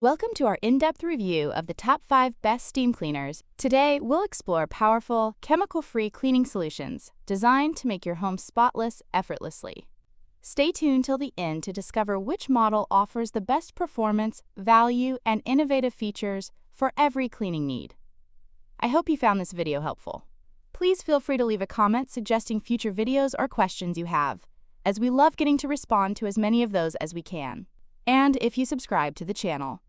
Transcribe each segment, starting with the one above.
Welcome to our in-depth review of the top 5 best steam cleaners. Today, we'll explore powerful, chemical-free cleaning solutions designed to make your home spotless effortlessly. Stay tuned till the end to discover which model offers the best performance, value, and innovative features for every cleaning need. I hope you found this video helpful. Please feel free to leave a comment suggesting future videos or questions you have, as we love getting to respond to as many of those as we can. And if you subscribe to the channel.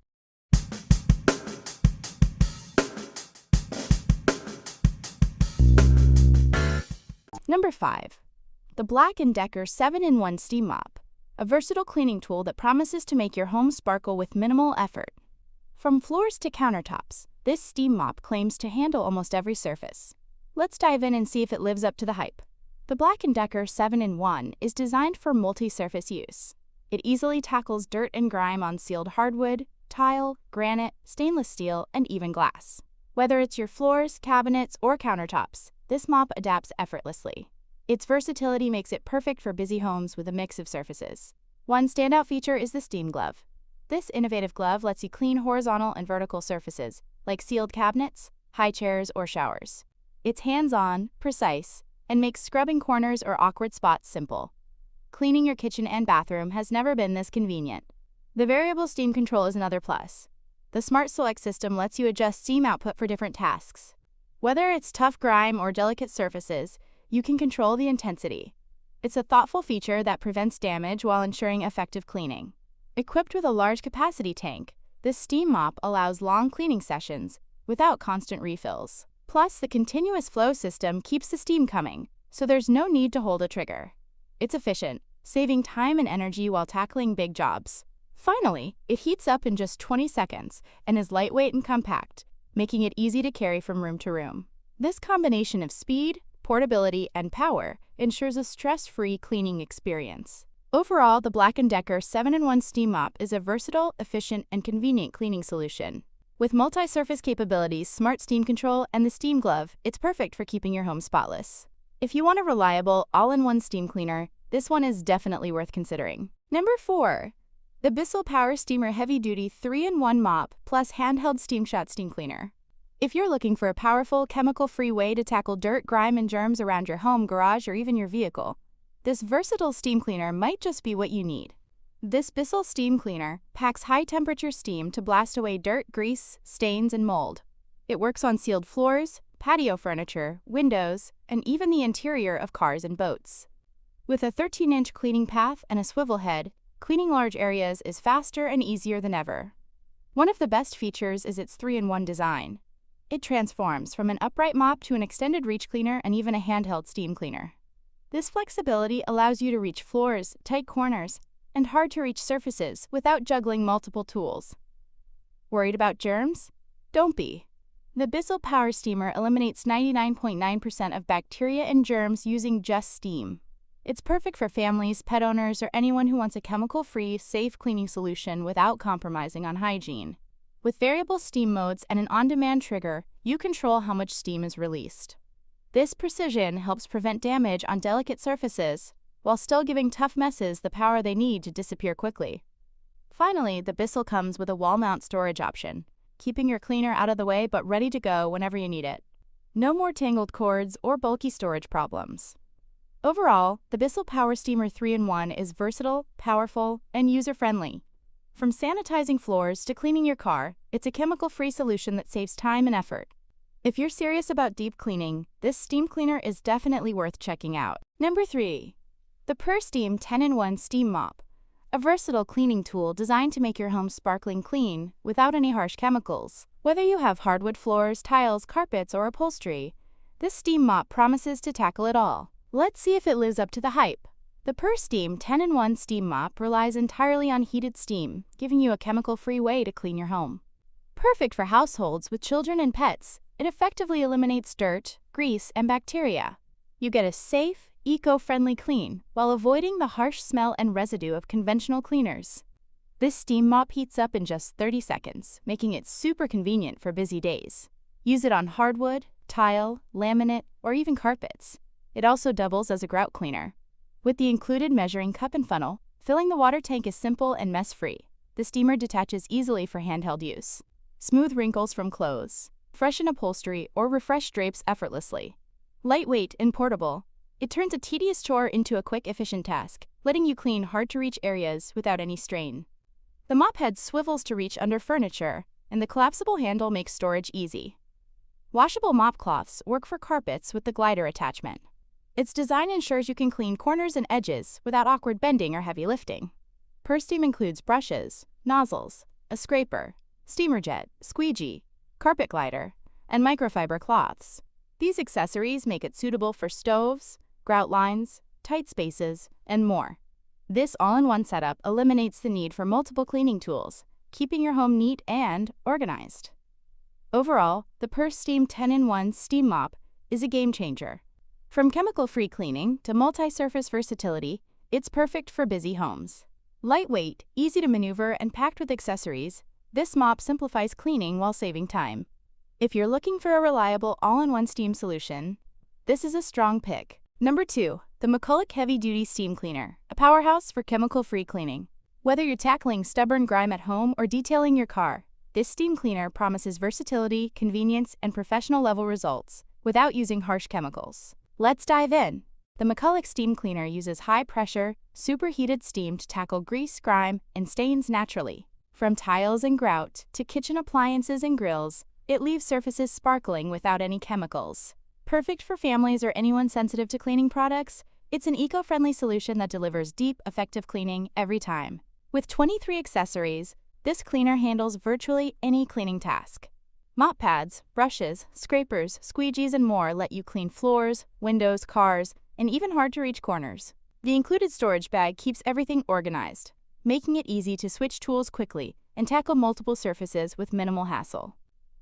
Number 5. The BLACK+DECKER 7-in-1 Steam Mop, a versatile cleaning tool that promises to make your home sparkle with minimal effort. From floors to countertops, this steam mop claims to handle almost every surface. Let's dive in and see if it lives up to the hype. The BLACK+DECKER 7-in-1 is designed for multi-surface use. It easily tackles dirt and grime on sealed hardwood, tile, granite, stainless steel, and even glass. Whether it's your floors, cabinets, or countertops, this mop adapts effortlessly. Its versatility makes it perfect for busy homes with a mix of surfaces. One standout feature is the steam glove. This innovative glove lets you clean horizontal and vertical surfaces, like sealed cabinets, high chairs, or showers. It's hands-on, precise, and makes scrubbing corners or awkward spots simple. Cleaning your kitchen and bathroom has never been this convenient. The variable steam control is another plus. The Smart Select system lets you adjust steam output for different tasks. Whether it's tough grime or delicate surfaces, you can control the intensity. It's a thoughtful feature that prevents damage while ensuring effective cleaning. Equipped with a large capacity tank, this steam mop allows long cleaning sessions without constant refills. Plus, the continuous flow system keeps the steam coming, so there's no need to hold a trigger. It's efficient, saving time and energy while tackling big jobs. Finally, it heats up in just 20 seconds and is lightweight and compact, making it easy to carry from room to room. This combination of speed, portability, and power ensures a stress-free cleaning experience. Overall, the BLACK+DECKER 7-in-1 Steam Mop is a versatile, efficient, and convenient cleaning solution. With multi-surface capabilities, smart steam control, and the steam glove, it's perfect for keeping your home spotless. If you want a reliable, all-in-one steam cleaner, this one is definitely worth considering. Number 4. The Bissell Power Steamer Heavy-Duty 3-in-1 Mop plus Handheld SteamShot Steam Cleaner. If you're looking for a powerful, chemical-free way to tackle dirt, grime, and germs around your home, garage, or even your vehicle, this versatile steam cleaner might just be what you need. This Bissell steam cleaner packs high-temperature steam to blast away dirt, grease, stains, and mold. It works on sealed floors, patio furniture, windows, and even the interior of cars and boats. With a 13-inch cleaning path and a swivel head, cleaning large areas is faster and easier than ever. One of the best features is its 3-in-1 design. It transforms from an upright mop to an extended reach cleaner and even a handheld steam cleaner. This flexibility allows you to reach floors, tight corners, and hard-to-reach surfaces without juggling multiple tools. Worried about germs? Don't be. The Bissell Power Steamer eliminates 99.9% of bacteria and germs using just steam. It's perfect for families, pet owners, or anyone who wants a chemical-free, safe cleaning solution without compromising on hygiene. With variable steam modes and an on-demand trigger, you control how much steam is released. This precision helps prevent damage on delicate surfaces, while still giving tough messes the power they need to disappear quickly. Finally, the Bissell comes with a wall-mount storage option, keeping your cleaner out of the way but ready to go whenever you need it. No more tangled cords or bulky storage problems. Overall, the Bissell Power Steamer 3-in-1 is versatile, powerful, and user-friendly. From sanitizing floors to cleaning your car, it's a chemical-free solution that saves time and effort. If you're serious about deep cleaning, this steam cleaner is definitely worth checking out. Number 3. The PurSteam 10-in-1 Steam Mop, a versatile cleaning tool designed to make your home sparkling clean without any harsh chemicals. Whether you have hardwood floors, tiles, carpets, or upholstery, this steam mop promises to tackle it all. Let's see if it lives up to the hype. The PurSteam 10-in-1 Steam Mop relies entirely on heated steam, giving you a chemical-free way to clean your home. Perfect for households with children and pets, it effectively eliminates dirt, grease, and bacteria. You get a safe, eco-friendly clean while avoiding the harsh smell and residue of conventional cleaners. This steam mop heats up in just 30 seconds, making it super convenient for busy days. Use it on hardwood, tile, laminate, or even carpets. It also doubles as a grout cleaner. With the included measuring cup and funnel, filling the water tank is simple and mess-free. the steamer detaches easily for handheld use. Smooth wrinkles from clothes, freshen upholstery, or refresh drapes effortlessly. Lightweight and portable, it turns a tedious chore into a quick, efficient task, letting you clean hard-to-reach areas without any strain. The mop head swivels to reach under furniture, and the collapsible handle makes storage easy. Washable mop cloths work for carpets with the glider attachment. Its design ensures you can clean corners and edges without awkward bending or heavy lifting. PurSteam includes brushes, nozzles, a scraper, steamer jet, squeegee, carpet glider, and microfiber cloths. These accessories make it suitable for stoves, grout lines, tight spaces, and more. This all-in-one setup eliminates the need for multiple cleaning tools, keeping your home neat and organized. Overall, the PurSteam 10-in-1 Steam Mop is a game-changer. From chemical-free cleaning to multi-surface versatility, it's perfect for busy homes. Lightweight, easy to maneuver, and packed with accessories, this mop simplifies cleaning while saving time. If you're looking for a reliable all-in-one steam solution, this is a strong pick. Number 2. The McCULLOCH Heavy Duty Steam Cleaner, a powerhouse for chemical-free cleaning. Whether you're tackling stubborn grime at home or detailing your car, this steam cleaner promises versatility, convenience, and professional-level results without using harsh chemicals. Let's dive in. The McCULLOCH Steam Cleaner uses high-pressure, superheated steam to tackle grease, grime, and stains naturally. From tiles and grout to kitchen appliances and grills, it leaves surfaces sparkling without any chemicals. Perfect for families or anyone sensitive to cleaning products, it's an eco-friendly solution that delivers deep, effective cleaning every time. With 23 accessories, this cleaner handles virtually any cleaning task. Mop pads, brushes, scrapers, squeegees, and more let you clean floors, windows, cars, and even hard-to-reach corners. The included storage bag keeps everything organized, making it easy to switch tools quickly and tackle multiple surfaces with minimal hassle.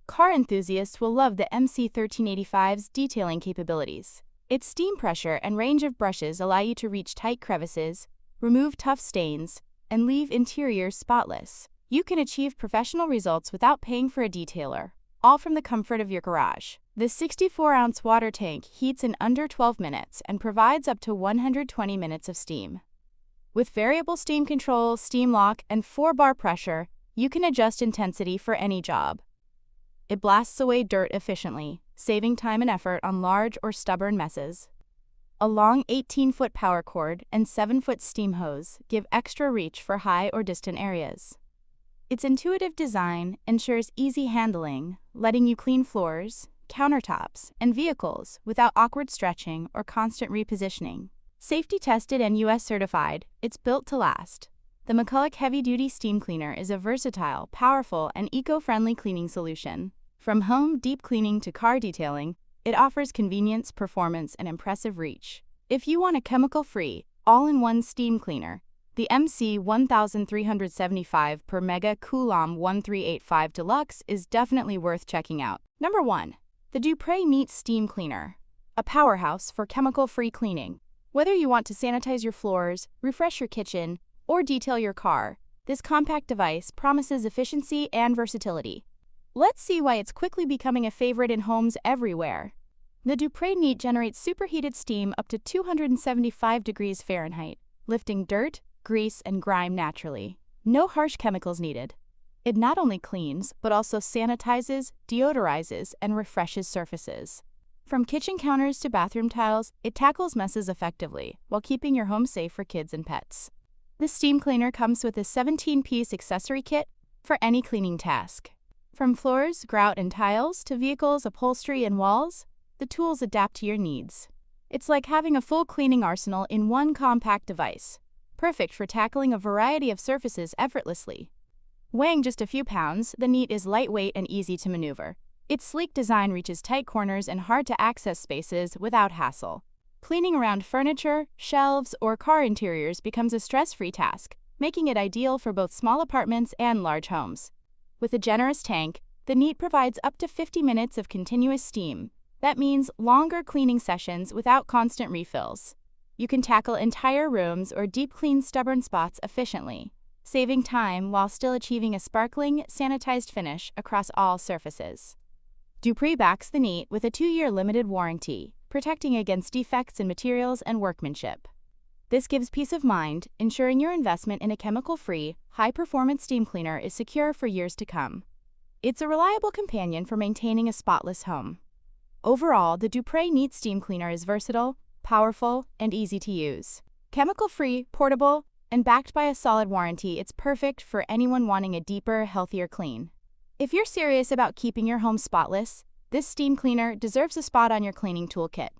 Car enthusiasts will love the MC1385's detailing capabilities. Its steam pressure and range of brushes allow you to reach tight crevices, remove tough stains, and leave interiors spotless. You can achieve professional results without paying for a detailer, all from the comfort of your garage. The 64-ounce water tank heats in under 12 minutes and provides up to 120 minutes of steam. With variable steam control, steam lock, and 4-bar pressure, you can adjust intensity for any job. It blasts away dirt efficiently, saving time and effort on large or stubborn messes. A long 18-foot power cord and 7-foot steam hose give extra reach for high or distant areas. Its intuitive design ensures easy handling, letting you clean floors, countertops, and vehicles without awkward stretching or constant repositioning. Safety tested and US certified, it's built to last. The McCULLOCH Heavy Duty Steam Cleaner is a versatile, powerful, and eco-friendly cleaning solution. From home deep cleaning to car detailing, it offers convenience, performance, and impressive reach. If you want a chemical-free, all-in-one steam cleaner, the MC1375 per Mega Coulomb 1385 Deluxe is definitely worth checking out. Number 1. The Dupray Neat Steam Cleaner, a powerhouse for chemical-free cleaning. Whether you want to sanitize your floors, refresh your kitchen, or detail your car, this compact device promises efficiency and versatility. Let's see why it's quickly becoming a favorite in homes everywhere. The Dupray Neat generates superheated steam up to 275 degrees Fahrenheit, lifting dirt, grease, and grime naturally. No harsh chemicals needed. It not only cleans, but also sanitizes, deodorizes, and refreshes surfaces. From kitchen counters to bathroom tiles, it tackles messes effectively while keeping your home safe for kids and pets. The steam cleaner comes with a 17-piece accessory kit for any cleaning task. From floors, grout, and tiles to vehicles, upholstery, and walls, the tools adapt to your needs. It's like having a full cleaning arsenal in one compact device, perfect for tackling a variety of surfaces effortlessly. Weighing just a few pounds, the Neat is lightweight and easy to maneuver. Its sleek design reaches tight corners and hard-to-access spaces without hassle. Cleaning around furniture, shelves, or car interiors becomes a stress-free task, making it ideal for both small apartments and large homes. With a generous tank, the Neat provides up to 50 minutes of continuous steam. That means longer cleaning sessions without constant refills. You can tackle entire rooms or deep clean stubborn spots efficiently, saving time while still achieving a sparkling, sanitized finish across all surfaces. Dupray backs the Neat with a 2-year limited warranty, protecting against defects in materials and workmanship. This gives peace of mind, ensuring your investment in a chemical-free, high-performance steam cleaner is secure for years to come. It's a reliable companion for maintaining a spotless home. Overall, the Dupray Neat Steam Cleaner is versatile, powerful, and easy to use. Chemical-free, portable, and backed by a solid warranty, it's perfect for anyone wanting a deeper, healthier clean. If you're serious about keeping your home spotless, this steam cleaner deserves a spot on your cleaning toolkit.